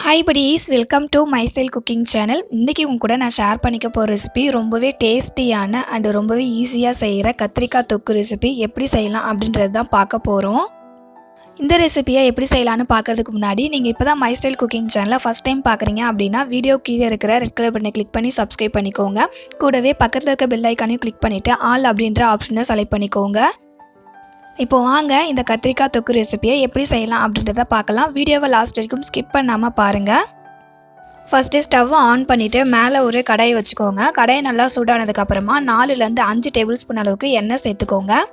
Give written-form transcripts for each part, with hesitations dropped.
Hi buddies, welcome to my style cooking channel. இன்றைக்கி உங்க கூட நான் ஷேர் பண்ணிக்க போகிற ரெசிபி ரொம்பவே டேஸ்டியான அண்ட் ரொம்பவே ஈஸியாக செய்கிற கத்திரிக்காய் தொக்கு ரெசிபி எப்படி செய்யலாம் அப்படின்றது தான் பார்க்க போகிறோம். இந்த ரெசிபியை எப்படி செய்யலான்னு பார்க்குறதுக்கு முன்னாடி நீங்கள் இப்போ தான் மை ஸ்டைல் குக்கிங் சேனலை ஃபஸ்ட் டைம் பார்க்குறீங்க அப்படின்னா வீடியோ கீழே இருக்கிற ரெட் கலர் பட்டனை கிளிக் பண்ணி சப்ஸ்கிரைப் பண்ணிக்கோங்க. கூடவே பக்கத்தில் இருக்க பெல் ஐக்கானையும் கிளிக் பண்ணிவிட்டு ஆல் அப்படின்ற ஆப்ஷனை செலக்ட் பண்ணிக்கோங்க. இப்போ வாங்க இந்த கத்திரிக்காய் தொக்கு ரெசிபியை எப்படி செய்யலாம் அப்படின்றத பார்க்கலாம். வீடியோவை லாஸ்ட் வரைக்கும் ஸ்கிப் பண்ணாமல் பாருங்கள். ஃபஸ்ட்டு ஸ்டவ்வை ஆன் பண்ணிவிட்டு மேலே ஒரு கடாயை வச்சுக்கோங்க. கடாயை நல்லா சூடானதுக்கப்புறமா 4லேருந்து 5 டேபிள் ஸ்பூன் அளவுக்கு எண்ணெய் சேர்த்துக்கோங்க.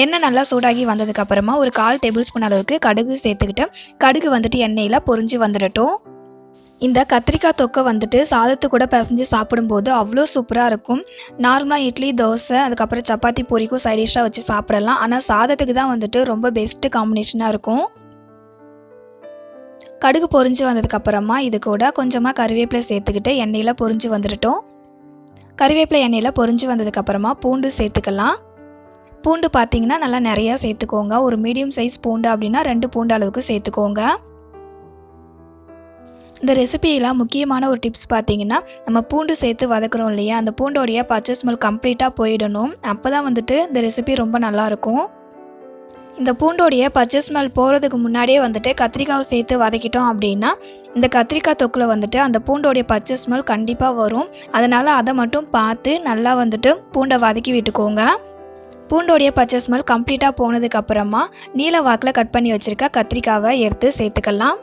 எண்ணெய் நல்லா சூடாகி வந்ததுக்கப்புறமா ஒரு 1/4 டேபிள் ஸ்பூன் அளவுக்கு கடுகு சேர்த்துக்கிட்டு கடுகு எண்ணெயில் பொரிஞ்சு வந்துடட்டும். இந்த கத்திரிக்காய் தொக்கை சாதத்து கூட பிசைஞ்சு சாப்பிடும்போது அவ்வளோ சூப்பராக இருக்கும். நார்மலாக இட்லி, தோசை, அதுக்கப்புறம் சப்பாத்தி, பூரிக்கும் சைடிஷாக வச்சு சாப்பிடலாம். ஆனால் சாதத்துக்கு தான் ரொம்ப பெஸ்ட்டு காம்பினேஷனாக இருக்கும். கடுகு பொரிஞ்சு வந்ததுக்கப்புறமா இது கூட கொஞ்சமாக கறிவேப்பிலை சேர்த்துக்கிட்டு எண்ணெயில் பொரிஞ்சு வந்துடட்டும். கறிவேப்பிலை எண்ணெயில் பொரிஞ்சு வந்ததுக்கப்புறமா பூண்டு சேர்த்துக்கலாம். பூண்டு பார்த்திங்கன்னா நல்லா நிறையா சேர்த்துக்கோங்க. ஒரு மீடியம் சைஸ் பூண்டு அப்படின்னா 2 பூண்டு அளவுக்கு சேர்த்துக்கோங்க. இந்த ரெசிபியில் முக்கியமான ஒரு டிப்ஸ் பார்த்திங்கன்னா, நம்ம பூண்டு சேர்த்து வதக்குறோம் இல்லையா, அந்த பூண்டோடைய பச்சை ஸ்மெல் கம்ப்ளீட்டாக போயிடணும். அப்போ தான் இந்த ரெசிபி ரொம்ப நல்லாயிருக்கும். இந்த பூண்டோடைய பச்சை ஸ்மெல் போகிறதுக்கு முன்னாடியே கத்திரிக்காவை சேர்த்து வதக்கிட்டோம் அப்படின்னா இந்த கத்திரிக்காய் தொக்கில் அந்த பூண்டோடைய பச்சை ஸ்மெல் கண்டிப்பாக வரும். அதனால் அதை மட்டும் பார்த்து நல்லா பூண்டை வதக்கி விட்டுக்கோங்க. பூண்டோடைய பச்சை ஸ்மெல் கம்ப்ளீட்டாக போனதுக்கப்புறமா நீல வாக்கில் கட் பண்ணி வச்சுருக்க கத்திரிக்காவை எடுத்து சேர்த்துக்கலாம்.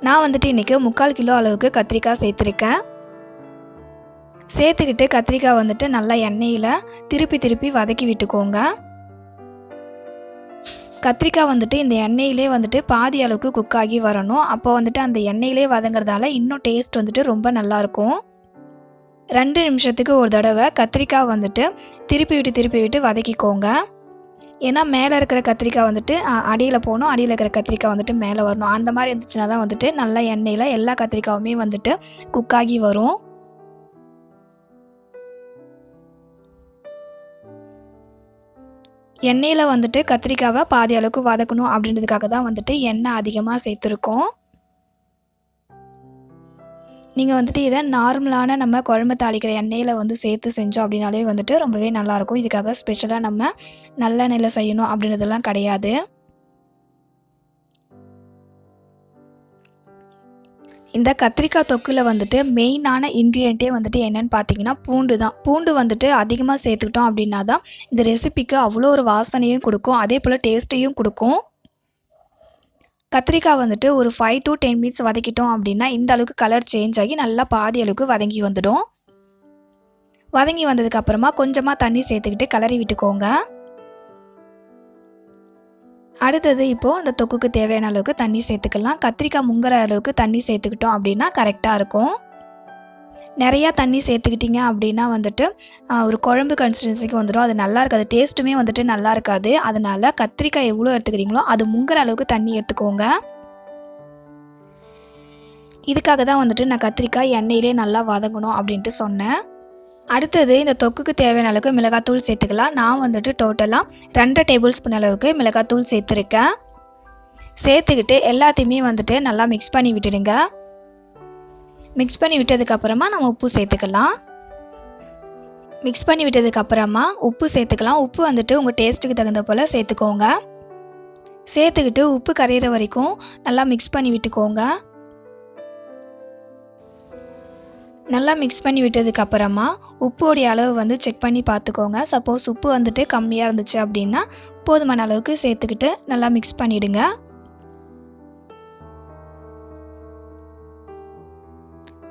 நான் இன்றைக்கி 3/4 கிலோ அளவுக்கு கத்திரிக்காய் சேர்த்துருக்கேன். சேர்த்துக்கிட்டு கத்திரிக்காய் நல்லா எண்ணெயில் திருப்பி வதக்கி விட்டுக்கோங்க. கத்திரிக்காய் இந்த எண்ணெயிலே பாதி அளவுக்கு குக் ஆகி வரணும். அப்போ அந்த எண்ணெயிலே வதங்கிறதால இன்னும் டேஸ்ட் ரொம்ப நல்லாயிருக்கும். 2 நிமிஷத்துக்கு ஒரு தடவை கத்திரிக்காய் திருப்பி விட்டு வதக்கிக்கோங்க. ஏன்னா மேலே இருக்கிற கத்திரிக்காய் அடியில் போகணும், அடியில் இருக்கிற கத்திரிக்காய் மேலே வரணும். அந்த மாதிரி இருந்துச்சுன்னா தான் நல்லா எண்ணெயில் எல்லா கத்திரிக்காயுமே குக் ஆகி வரும். எண்ணெயில் கத்திரிக்காவை பாதி அளவுக்கு வதக்கணும் அப்படின்றதுக்காக தான் எண்ணெய் அதிகமாக சேர்த்துருக்கோம். நீங்கள் இதை நார்மலான நம்ம குழம்பு தாளிக்கிற எண்ணெயில் சேர்த்து செஞ்சோம் அப்படின்னாலே ரொம்பவே நல்லாயிருக்கும். இதுக்காக ஸ்பெஷலாக நம்ம நல்லெண்ணெயில் செய்யணும் அப்படின்றதெல்லாம் கிடையாது. இந்த கத்திரிக்காய் தொக்கில் மெயினான இன்க்ரீடியண்ட்டே என்னென்னு பார்த்தீங்கன்னா பூண்டு தான். பூண்டு அதிகமாக சேர்த்துக்கிட்டோம் அப்படின்னா தான் இந்த ரெசிபிக்கு அவ்வளோ ஒரு வாசனையும் கொடுக்கும், அதே போல் டேஸ்ட்டையும் கொடுக்கும். கத்திரிக்காய் ஒரு 5 to 10 மினிட்ஸ் வதக்கிட்டோம் அப்படின்னா இந்த அளவுக்கு கலர் சேஞ்ச் ஆகி நல்லா பாதி அளவுக்கு வதங்கி வந்துடும். வதங்கி வந்ததுக்கப்புறமா கொஞ்சமாக தண்ணி சேர்த்துக்கிட்டு கிளறி விட்டுக்கோங்க. அடுத்தது இப்போது அந்த தொக்குக்கு தேவையான அளவுக்கு தண்ணி சேர்த்துக்கலாம். கத்திரிக்காய் முங்குற அளவுக்கு தண்ணி சேர்த்துக்கிட்டோம் அப்படின்னா கரெக்டாக இருக்கும். நிறையா தண்ணி சேர்த்துக்கிட்டிங்க அப்படின்னா ஒரு குழம்பு கன்சிஸ்டன்சிக்கு வந்துடும். அது நல்லா இருக்காது, டேஸ்ட்டுமே நல்லா இருக்காது. அதனால் கத்திரிக்காய் எவ்வளோ எடுத்துக்கிறீங்களோ அது முங்குற அளவுக்கு தண்ணி எடுத்துக்கோங்க. இதுக்காக தான் நான் கத்திரிக்காய் எண்ணெயிலே நல்லா வதங்கணும் அப்படின்ட்டு சொன்னேன். அடுத்தது இந்த தொக்குக்கு தேவையான அளவுக்கு மிளகாத்தூள் சேர்த்துக்கலாம். நான் டோட்டலாக 2 டேபிள் ஸ்பூன் அளவுக்கு மிளகாத்தூள் சேர்த்துருக்கேன். சேர்த்துக்கிட்டு எல்லாத்தையுமே நல்லா மிக்ஸ் பண்ணி விட்டுடுங்க. மிக்ஸ் பண்ணி விட்டதுக்கப்புறமா நம்ம உப்பு சேர்த்துக்கலாம். மிக்ஸ் பண்ணி விட்டதுக்கப்புறமா உப்பு சேர்த்துக்கலாம். உப்பு உங்கள் டேஸ்ட்டுக்கு தகுந்த போல் சேர்த்துக்கோங்க. சேர்த்துக்கிட்டு உப்பு கரையிற வரைக்கும் நல்லா மிக்ஸ் பண்ணி விட்டுக்கோங்க. நல்லா மிக்ஸ் பண்ணி விட்டதுக்கப்புறமா உப்போடைய அளவு செக் பண்ணி பார்த்துக்கோங்க. சப்போஸ் உப்பு கம்மியாக இருந்துச்சு அப்படின்னா போதுமான அளவுக்கு சேர்த்துக்கிட்டு நல்லா மிக்ஸ் பண்ணிவிடுங்க.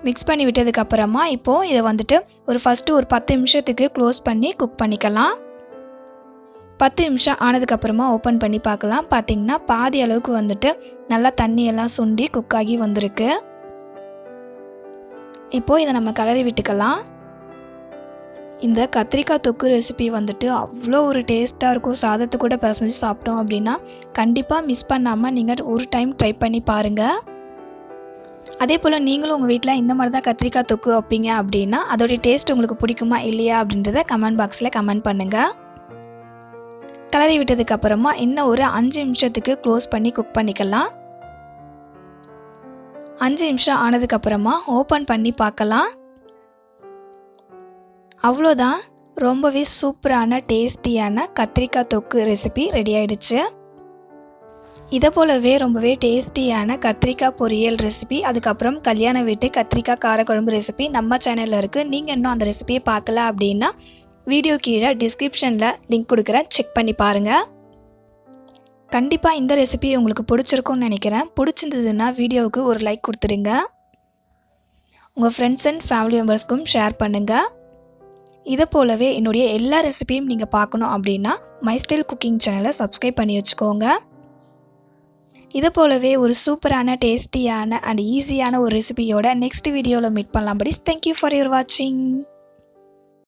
மிக்ஸ் பண்ணி விட்டதுக்கப்புறமா இப்போது இதை ஃபஸ்ட்டு ஒரு 10 நிமிஷத்துக்கு க்ளோஸ் பண்ணி குக் பண்ணிக்கலாம். 10 நிமிஷம் ஆனதுக்கப்புறமா ஓப்பன் பண்ணி பார்க்கலாம். பார்த்திங்கன்னா பாதி அளவுக்கு நல்லா தண்ணியெல்லாம் சுண்டி குக் ஆகி வந்திருக்கு. இப்போது இதை நம்ம கிளறி விட்டுக்கலாம். இந்த கத்திரிக்காய் தொக்கு ரெசிபி அவ்வளோ ஒரு டேஸ்ட்டாக இருக்கும். சாதத்தை கூட பிசைஞ்சு சாப்பிட்டோம் அப்படின்னா கண்டிப்பாக மிஸ் பண்ணாமல் நீங்கள் ஒரு டைம் ட்ரை பண்ணி பாருங்கள். அதே போல் நீங்களும் உங்கள் வீட்டில் இந்த மாதிரி தான் கத்திரிக்காய் தொக்கு வைப்பீங்க அப்படின்னா அதோடைய டேஸ்ட் உங்களுக்கு பிடிக்குமா இல்லையா அப்படின்றத கமெண்ட் பாக்ஸில் கமெண்ட் பண்ணுங்கள். கிளறி விட்டதுக்கப்புறமா இன்னும் ஒரு 5 நிமிஷத்துக்கு க்ளோஸ் பண்ணி குக் பண்ணிக்கலாம். 5 நிமிஷம் ஆனதுக்கப்புறமா ஓப்பன் பண்ணி பார்க்கலாம். அவ்வளோதான், ரொம்பவே சூப்பரான டேஸ்டியான கத்திரிக்காய் தொக்கு ரெசிபி ரெடி ஆயிடுச்சு. இதை போலவே ரொம்பவே டேஸ்டியான கத்திரிக்காய் பொரியல் ரெசிபி, அதுக்கப்புறம் கல்யாண வீட்டு கத்திரிக்காய் காரக்குழம்பு ரெசிபி நம்ம சேனலில் இருக்குது. நீங்கள் இன்னும் அந்த ரெசிபியை பார்க்கல அப்படின்னா வீடியோ கீழே டிஸ்கிரிப்ஷனில் லிங்க் கொடுக்குறேன், செக் பண்ணி பாருங்கள். கண்டிப்பாக இந்த ரெசிபி உங்களுக்கு பிடிச்சிருக்கும்னு நினைக்கிறேன். பிடிச்சிருந்ததுன்னா வீடியோவுக்கு ஒரு லைக் கொடுத்துடுங்க. உங்கள் ஃப்ரெண்ட்ஸ் அண்ட் ஃபேமிலி மெம்பர்ஸ்க்கும் ஷேர் பண்ணுங்கள். இதை போலவே என்னுடைய எல்லா ரெசிபியும் நீங்கள் பார்க்கணும் அப்படின்னா மை ஸ்டைல் குக்கிங் சேனலை சப்ஸ்கிரைப் பண்ணி வச்சுக்கோங்க. இதை போலவே ஒரு சூப்பரான டேஸ்டியான அண்ட் ஈஸியான ஒரு ரெசிபியோட நெக்ஸ்ட் வீடியோவில் மீட் பண்ணலாம். படி தேங்க்யூ ஃபார் யுவர் வாட்சிங்.